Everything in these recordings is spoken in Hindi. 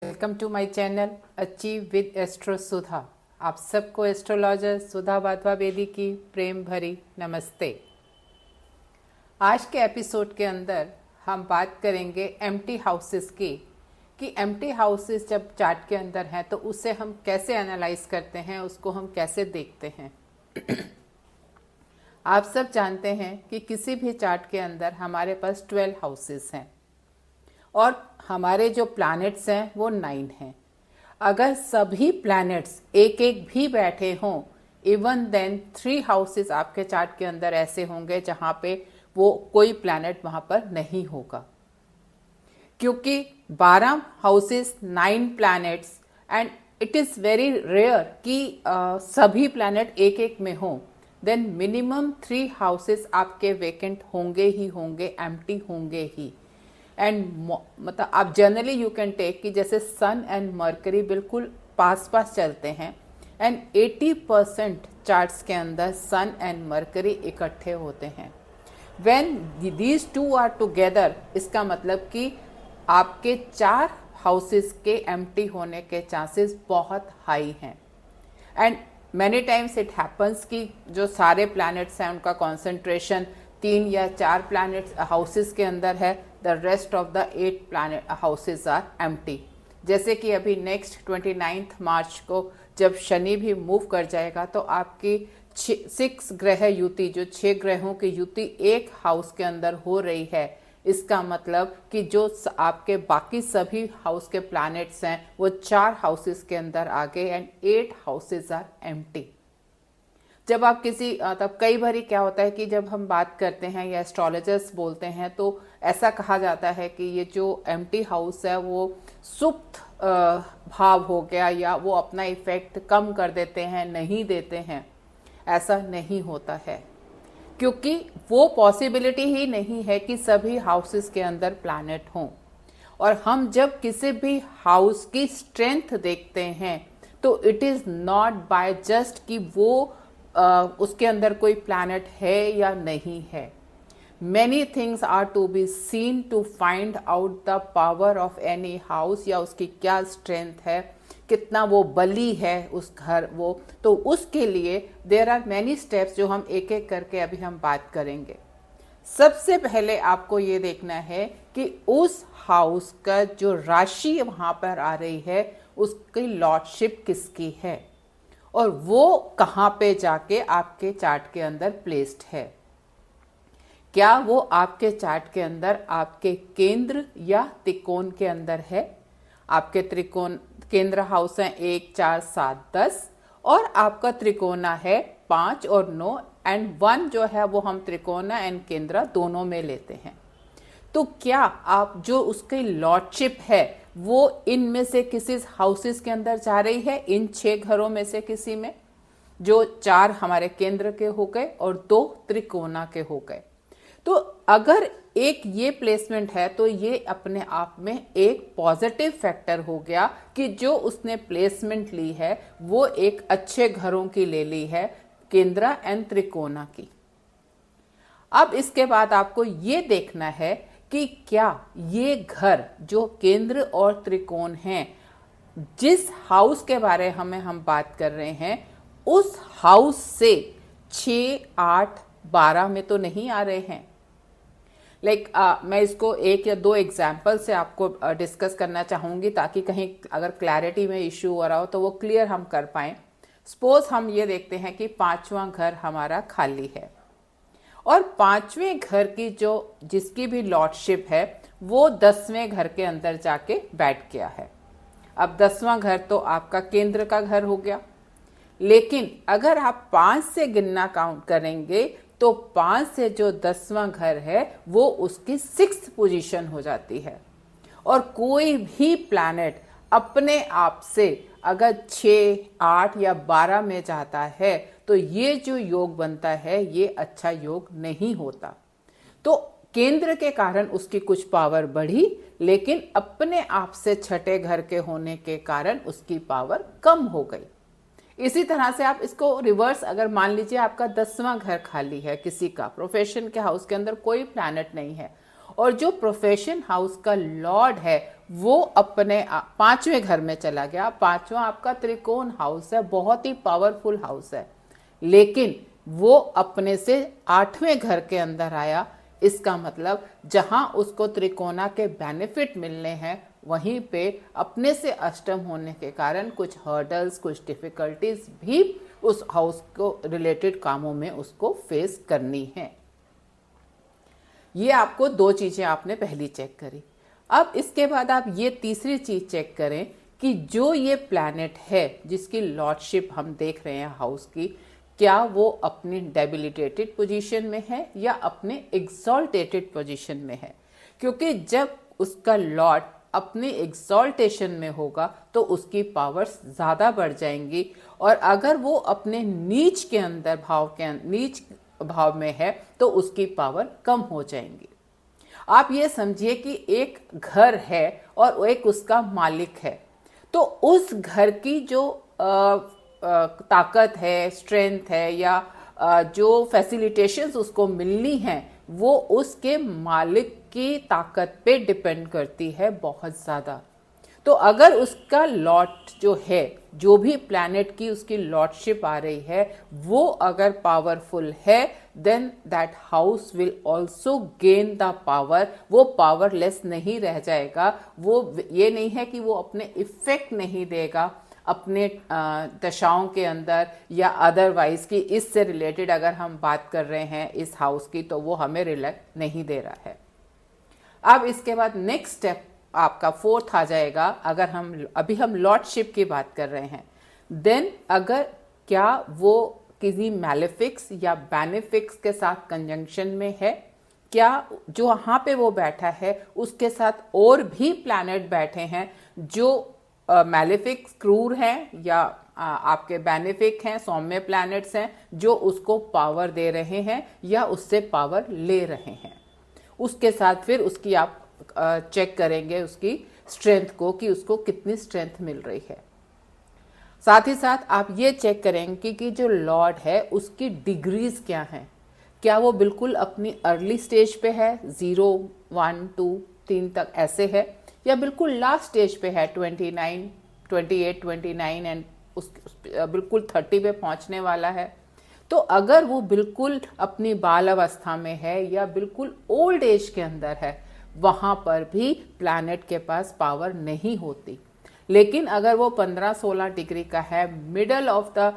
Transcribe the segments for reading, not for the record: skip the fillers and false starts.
Welcome to my channel achieve with astro Sudha. आप सबको एस्ट्रोलॉजर सुधा वाधवा बेदी की प्रेम भरी नमस्ते। आज के एपिसोड के अंदर हम बात करेंगे एम्प्टी हाउसेस की कि एम्प्टी हाउसेस जब चार्ट के अंदर हैं तो उसे हम कैसे एनालाइज करते हैं, उसको हम कैसे देखते हैं। आप सब जानते हैं कि किसी भी चार्ट के अंदर हमारे पास 12 हाउसेस हैं और हमारे जो प्लैनेट्स हैं वो 9 हैं। अगर सभी प्लैनेट्स एक एक भी बैठे हों, इवन देन 3 हाउसेस आपके चार्ट के अंदर ऐसे होंगे जहां पे वो कोई प्लैनेट वहां पर नहीं होगा, क्योंकि 12 houses 9 planets and it is very rare कि सभी प्लैनेट एक एक में हों। देन मिनिमम 3 हाउसेस आपके वेकेंट होंगे ही होंगे, एम्प्टी होंगे ही। एंड मतलब आप जनरली यू कैन टेक कि जैसे सन एंड मरकरी बिल्कुल पास पास चलते हैं एंड 80% चार्ट्स के अंदर सन एंड मरकरी इकट्ठे होते हैं। When these two are together, इसका मतलब कि आपके 4 हाउसेस के एम्प्टी होने के चांसेस बहुत हाई हैं। And many times it happens कि जो सारे प्लैनेट्स हैं उनका कॉन्सेंट्रेशन 3 या 4 प्लैनेट्स हाउसेस के अंदर है, the rest of the 8 planet houses are empty. जैसे कि अभी नेक्स्ट 29 मार्च को जब शनि भी मूव कर जाएगा तो आपकी 6 ग्रह युति, जो 6 ग्रहों की युति एक हाउस के अंदर हो रही है, इसका मतलब कि जो आपके बाकी सभी हाउस के प्लैनेट्स हैं वो 4 हाउसेस के अंदर आ गए एंड 8 हाउसेस आर एम्प्टी। जब आप किसी तब कई बार क्या होता है कि जब हम बात करते हैं या एस्ट्रोलॉजर्स बोलते हैं तो ऐसा कहा जाता है कि ये जो एम्प्टी हाउस है वो सुप्त भाव हो गया या वो अपना इफेक्ट कम कर देते हैं, नहीं देते हैं। ऐसा नहीं होता है, क्योंकि वो पॉसिबिलिटी ही नहीं है कि सभी हाउसेस के अंदर प्लैनेट हों। और हम जब किसी भी हाउस की स्ट्रेंथ देखते हैं तो it is not by just कि वो उसके अंदर कोई प्लैनेट है या नहीं है। Many things are to be seen to find out the power of any house, या उसकी क्या स्ट्रेंथ है, कितना वो बली है उस घर वो। तो उसके लिए देयर आर मैनी स्टेप्स जो हम एक एक करके अभी हम बात करेंगे। सबसे पहले आपको ये देखना है कि उस हाउस का जो राशि वहां पर आ रही है उसकी लॉर्डशिप किसकी है और वो कहाँ पे जाके आपके चार्ट के अंदर प्लेस्ड है। क्या वो आपके चार्ट के अंदर आपके केंद्र या त्रिकोण के अंदर है। आपके त्रिकोण केंद्र हाउस हैं 1, 4, 7, 10 और आपका त्रिकोणा है 5 और 9 एंड 1 जो है वो हम त्रिकोणा एंड केंद्र दोनों में लेते हैं। तो क्या आप जो उसकी लॉर्डशिप है वो इनमें से किसी हाउसेस के अंदर जा रही है, इन 6 घरों में से किसी में, जो 4 हमारे केंद्र के हो गए और 2 त्रिकोणा के हो गए। तो अगर एक ये प्लेसमेंट है तो ये अपने आप में एक पॉजिटिव फैक्टर हो गया कि जो उसने प्लेसमेंट ली है वो एक अच्छे घरों की ले ली है, केंद्र एंड त्रिकोणा की। अब इसके बाद आपको ये देखना है कि क्या ये घर जो केंद्र और त्रिकोण हैं, जिस हाउस के बारे में हम बात कर रहे हैं, उस हाउस से 6, 8, 12 में तो नहीं आ रहे हैं। मैं इसको 1 या 2 एग्जाम्पल से आपको डिस्कस करना चाहूंगी ताकि कहीं अगर क्लैरिटी में इश्यू हो रहा हो तो वो क्लियर हम कर पाए। सपोज हम ये देखते हैं कि 5वां घर हमारा खाली है और 5वें घर की जो जिसकी भी लॉर्डशिप है वो 10वें घर के अंदर जाके बैठ गया है। अब 10वां घर तो आपका केंद्र का घर हो गया, लेकिन अगर आप 5 से गिनना काउंट करेंगे तो 5 से जो 10वां घर है वो उसकी 6th पोजीशन हो जाती है। और कोई भी प्लैनेट अपने आप से अगर 6, 8 या 12 में जाता है तो ये जो योग बनता है ये अच्छा योग नहीं होता। तो केंद्र के कारण उसकी कुछ पावर बढ़ी, लेकिन अपने आप से छठे घर के होने के कारण उसकी पावर कम हो गई। इसी तरह से आप इसको रिवर्स, अगर मान लीजिए आपका 10वां घर खाली है, किसी का प्रोफेशन के हाउस के अंदर कोई प्लैनेट नहीं है और जो प्रोफेशन हाउस का लॉर्ड है वो अपने पांचवें घर में चला गया। पांचवा आपका त्रिकोण हाउस है, बहुत ही पावरफुल हाउस है, लेकिन वो अपने से आठवें घर के अंदर आया। इसका मतलब जहां उसको त्रिकोणा के बेनिफिट मिलने हैं वहीं पे अपने से अष्टम होने के कारण कुछ हर्डल्स, कुछ डिफिकल्टीज भी उस हाउस को रिलेटेड कामों में उसको फेस करनी है। ये आपको दो चीजें आपने पहली चेक करी। अब इसके बाद आप ये तीसरी चीज चेक करें कि जो ये प्लैनेट है जिसकी लॉर्डशिप हम देख रहे हैं हाउस की, क्या वो अपनी डेबिलिटेटेड पोजीशन में है या अपने एक्सॉल्टेटेड पोजीशन में है। क्योंकि जब उसका लॉर्ड अपनी एक्सॉल्टेशन में होगा तो उसकी पावर्स ज्यादा बढ़ जाएंगी, और अगर वो अपने नीच के अंदर नीच भाव में है तो उसकी पावर कम हो जाएंगी। आप ये समझिए कि एक घर है और एक उसका मालिक है, तो उस घर की जो ताकत है, स्ट्रेंथ है, या जो फैसिलिटेशंस उसको मिलनी है वो उसके मालिक की ताकत पे डिपेंड करती है बहुत ज्यादा। तो अगर उसका लॉर्ड जो है, जो भी प्लैनेट की उसकी लॉर्डशिप आ रही है, वो अगर पावरफुल है, then that house will also gain the power. वो पावरलेस नहीं रह जाएगा। वो ये नहीं है कि वो अपने इफेक्ट नहीं देगा अपने दशाओं के अंदर या अदरवाइज की इससे रिलेटेड अगर हम बात कर रहे हैं इस हाउस की, तो वो हमें रिलेक्ट नहीं दे रहा है। अब इसके बाद नेक्स्ट स्टेप आपका फोर्थ आ जाएगा। अगर हम लॉर्डशिप की बात कर रहे हैं, देन अगर क्या वो किसी मैलेफिक्स या बेनिफिक्स के साथ कंजंक्शन में है, क्या जो वहां पे वो बैठा है उसके साथ और भी प्लैनेट बैठे हैं जो मैलेफिक्स क्रूर हैं या आपके बेनिफिक हैं, सौम्य प्लैनेट्स हैं जो उसको पावर दे रहे हैं या उससे पावर ले रहे हैं। उसके साथ फिर उसकी आप चेक करेंगे उसकी स्ट्रेंथ को कि उसको कितनी स्ट्रेंथ मिल रही है। साथ ही साथ आप ये चेक करेंगे कि जो लॉर्ड है उसकी डिग्रीज क्या हैं। क्या वो बिल्कुल अपनी अर्ली स्टेज पे है, 0, 1, 2, 3 तक ऐसे है, या बिल्कुल लास्ट स्टेज पे है 29, 28, 29 एंड बिल्कुल 30 पे पहुंचने वाला है। तो अगर वो बिल्कुल अपनी बाल अवस्था में है या बिल्कुल ओल्ड एज के अंदर है, वहां पर भी प्लैनेट के पास पावर नहीं होती। लेकिन अगर वो 15-16 डिग्री का है, मिडल ऑफ द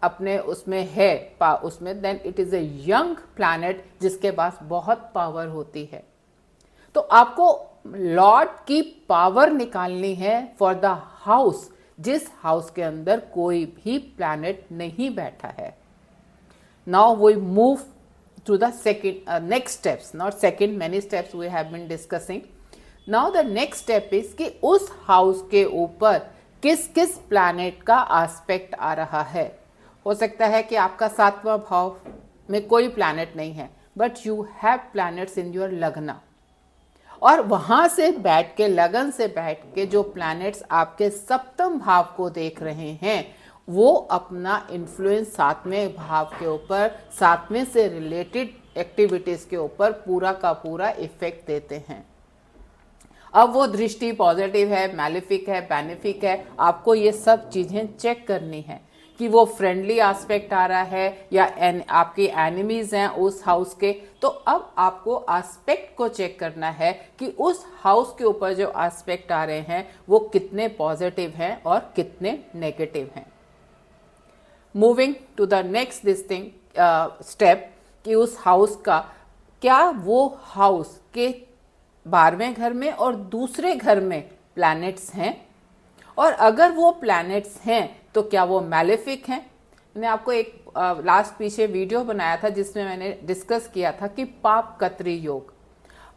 अपने उसमें है उसमें, then it is a young planet जिसके पास बहुत पावर होती है। तो आपको लॉर्ड की पावर निकालनी है फॉर द हाउस जिस हाउस के अंदर कोई भी प्लैनेट नहीं बैठा है। Now we move to the next steps, not second, many steps we have been discussing. Now the next step is कि उस हाउस के ऊपर किस किस प्लैनेट का एस्पेक्ट आ रहा है। हो सकता है कि आपका 7वां भाव में कोई प्लैनेट नहीं है, but you have planets in your लग्ना, और वहां से बैठ के, लगन से बैठ के जो प्लैनेट्स आपके 7वें भाव को देख रहे हैं वो अपना इन्फ्लुएंस 7वें भाव के ऊपर, 7वें से रिलेटेड एक्टिविटीज के ऊपर पूरा का पूरा इफेक्ट देते हैं। अब वो दृष्टि पॉजिटिव है, मैलेफिक है, बेनिफिक है, आपको ये सब चीजें चेक करनी है कि वो फ्रेंडली एस्पेक्ट आ रहा है या आपके एनिमीज हैं उस हाउस के। तो अब आपको एस्पेक्ट को चेक करना है कि उस हाउस के ऊपर जो एस्पेक्ट आ रहे हैं वो कितने पॉजिटिव हैं और कितने नेगेटिव हैं। Moving to the next step कि उस हाउस का, क्या वो हाउस के 12वें घर में और दूसरे घर में प्लैनेट्स हैं, और अगर वो प्लैनेट्स हैं तो क्या वो मैलेफिक हैं। मैंने आपको एक लास्ट पीछे वीडियो बनाया था जिसमें मैंने डिस्कस किया था कि पाप कत्री योग,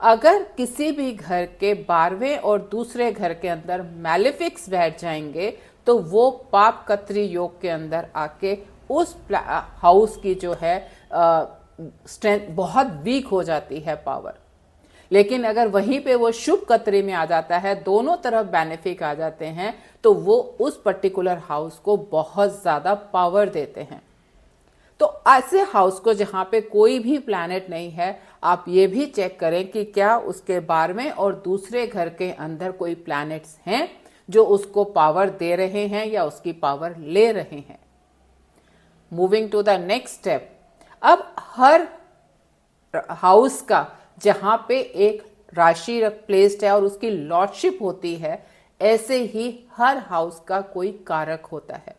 अगर किसी भी घर के 12वें और दूसरे घर के अंदर मैलेफिक्स बैठ जाएंगे तो वो पाप कत्री योग के अंदर आके उस हाउस की जो है स्ट्रेंथ बहुत वीक हो जाती है, पावर। लेकिन अगर वहीं पे वो शुभ कत्री में आ जाता है, दोनों तरफ बेनिफिक आ जाते हैं, तो वो उस पर्टिकुलर हाउस को बहुत ज्यादा पावर देते हैं। तो ऐसे हाउस को जहां पे कोई भी प्लैनेट नहीं है, आप ये भी चेक करें कि क्या उसके 12वें और दूसरे घर के अंदर कोई प्लैनेट्स हैं जो उसको पावर दे रहे हैं या उसकी पावर ले रहे हैं। Moving to the next step, अब हर हाउस का जहां पे एक राशि प्लेस्ड है और उसकी लॉर्डशिप होती है, ऐसे ही हर हाउस का कोई कारक होता है।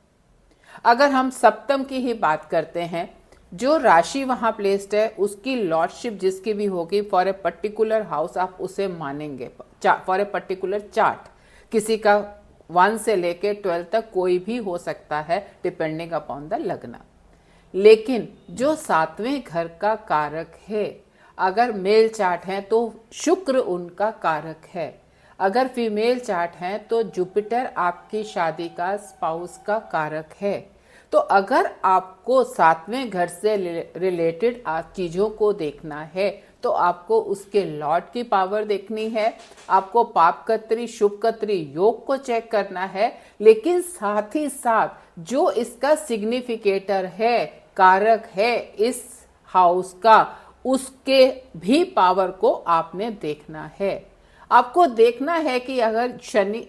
अगर हम सप्तम की ही बात करते हैं, जो राशि वहां प्लेस्ड है उसकी लॉर्डशिप जिसकी भी होगी फॉर ए पर्टिकुलर हाउस, आप उसे मानेंगे फॉर ए पर्टिकुलर चार्ट। किसी का 1 से लेके 12 तक कोई भी हो सकता है डिपेंडिंग अपॉन द लग्न। लेकिन जो 7वें घर का कारक है, अगर मेल चार्ट है तो शुक्र उनका कारक है, अगर फीमेल चार्ट है तो जुपिटर आपकी शादी का स्पाउस का कारक है। तो अगर आपको 7वें घर से रिलेटेड चीजों को देखना है तो आपको उसके लॉर्ड की पावर देखनी है, आपको पापकत्री शुभकत्री योग को चेक करना है, लेकिन साथ ही साथ जो इसका सिग्निफिकेटर है, कारक है इस हाउस का, उसके भी पावर को आपने देखना है। आपको देखना है कि अगर शनि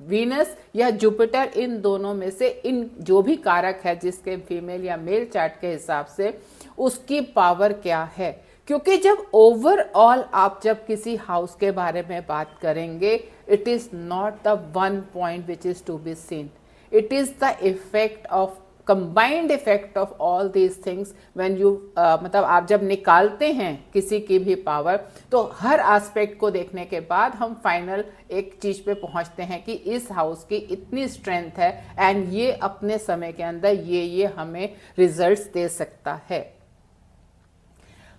वीनस या जुपिटर इन दोनों में से इन जो भी कारक है जिसके फीमेल या मेल चार्ट के हिसाब से उसकी पावर क्या है। क्योंकि जब ओवरऑल आप जब किसी हाउस के बारे में बात करेंगे, it is not the one point which is to be seen, it is the effect of combined effect of all these things when you मतलब आप जब निकालते हैं किसी की भी पावर, तो हर एस्पेक्ट को देखने के बाद हम फाइनल एक चीज पे पहुंचते हैं कि इस हाउस की इतनी स्ट्रेंथ है एंड ये अपने समय के अंदर ये हमें रिजल्ट्स दे सकता है।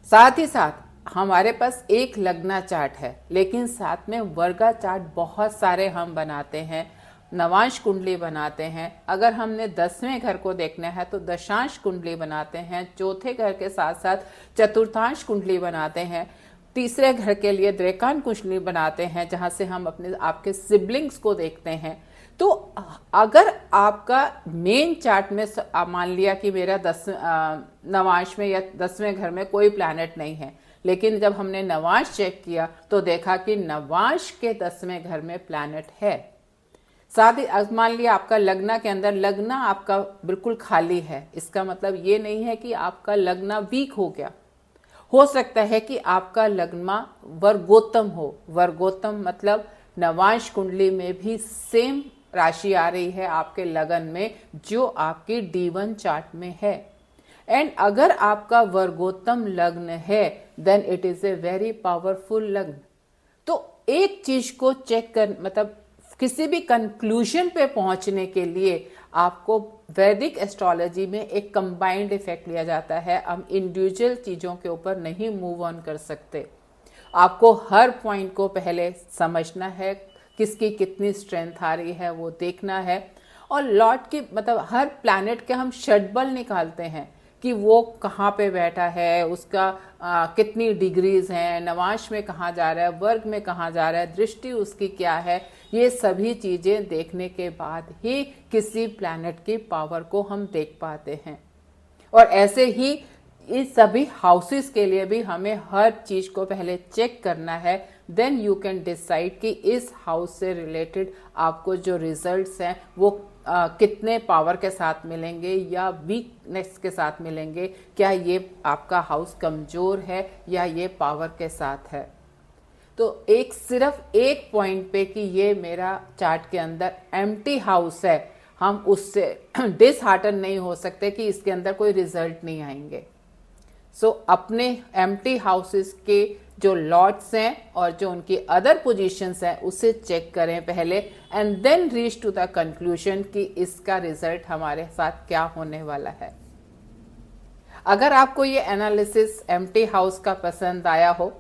साथ ही साथ हमारे पास एक लग्ना चार्ट है, लेकिन साथ में वर्गा चार्ट बहुत सारे हम बनाते हैं, नवांश कुंडली बनाते हैं। अगर हमने 10वें घर को देखना है तो दशांश कुंडली बनाते हैं, चौथे घर के साथ साथ चतुर्थांश कुंडली बनाते हैं, तीसरे घर के लिए द्रेकान कुंडली बनाते हैं जहां से हम अपने आपके सिबलिंग्स को देखते हैं। तो अगर आपका मेन चार्ट में मान लिया कि मेरा नवांश में या 10वें घर में कोई प्लैनेट नहीं है, लेकिन जब हमने नवांश चेक किया तो देखा कि नवांश के 10वें घर में प्लैनेट है। साथ ही मान लिया आपका लग्ना के अंदर लग्ना आपका बिल्कुल खाली है, इसका मतलब ये नहीं है कि आपका लग्ना वीक हो गया। हो सकता है कि आपका लग्ना वर्गोत्तम हो। वर्गोत्तम मतलब नवांश कुंडली में भी सेम राशि आ रही है आपके लगन में जो आपकी D1 चार्ट में है। एंड अगर आपका वर्गोत्तम लग्न है then it is a very powerful लग्न। तो एक चीज को चेक कर मतलब किसी भी कंक्लूजन पे पहुंचने के लिए आपको वैदिक एस्ट्रोलॉजी में एक कंबाइंड इफेक्ट लिया जाता है। हम इंडिविजुअल चीजों के ऊपर नहीं मूव ऑन कर सकते। आपको हर पॉइंट को पहले समझना है, किसकी कितनी स्ट्रेंथ आ रही है वो देखना है। और लॉर्ड की मतलब हर प्लैनेट के हम षटबल निकालते हैं कि वो कहाँ पे बैठा है, उसका कितनी डिग्रीज हैं, नवांश में कहाँ जा रहा है, वर्ग में कहाँ जा रहा है, दृष्टि उसकी क्या है। ये सभी चीजें देखने के बाद ही किसी प्लैनेट की पावर को हम देख पाते हैं। और ऐसे ही इस सभी हाउसेस के लिए भी हमें हर चीज को पहले चेक करना है, देन यू कैन डिसाइड कि इस हाउस से रिलेटेड आपको जो रिजल्ट्स हैं वो कितने पावर के साथ मिलेंगे या वीकनेस के साथ मिलेंगे। क्या ये आपका हाउस कमजोर है या ये पावर के साथ है। तो सिर्फ एक पॉइंट पे कि ये मेरा चार्ट के अंदर एम्प्टी हाउस है, हम उससे डिसहार्टन नहीं हो सकते कि इसके अंदर कोई रिजल्ट नहीं आएंगे। सो अपने एम्प्टी हाउसेस के जो लॉट्स हैं और जो उनकी अदर पोजीशंस हैं उसे चेक करें पहले and then reach to the conclusion कि इसका रिजल्ट हमारे साथ क्या होने वाला है। अगर आपको ये एनालिसिस एम्प्टी हाउस का पसंद आया हो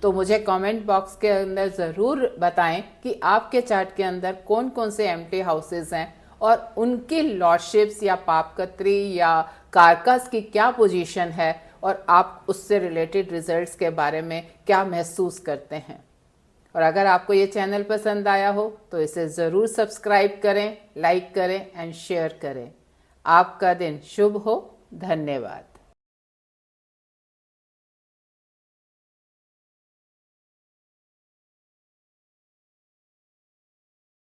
तो मुझे कमेंट बॉक्स के अंदर ज़रूर बताएं कि आपके चार्ट के अंदर कौन कौन से एम्प्टी हाउसेस हैं और उनकी लॉर्डशिप्स या पापकत्री या कारकस की क्या पोजीशन है और आप उससे रिलेटेड रिजल्ट्स के बारे में क्या महसूस करते हैं। और अगर आपको ये चैनल पसंद आया हो तो इसे ज़रूर सब्सक्राइब करें, लाइक करें एंड शेयर करें। आपका दिन शुभ हो। धन्यवाद।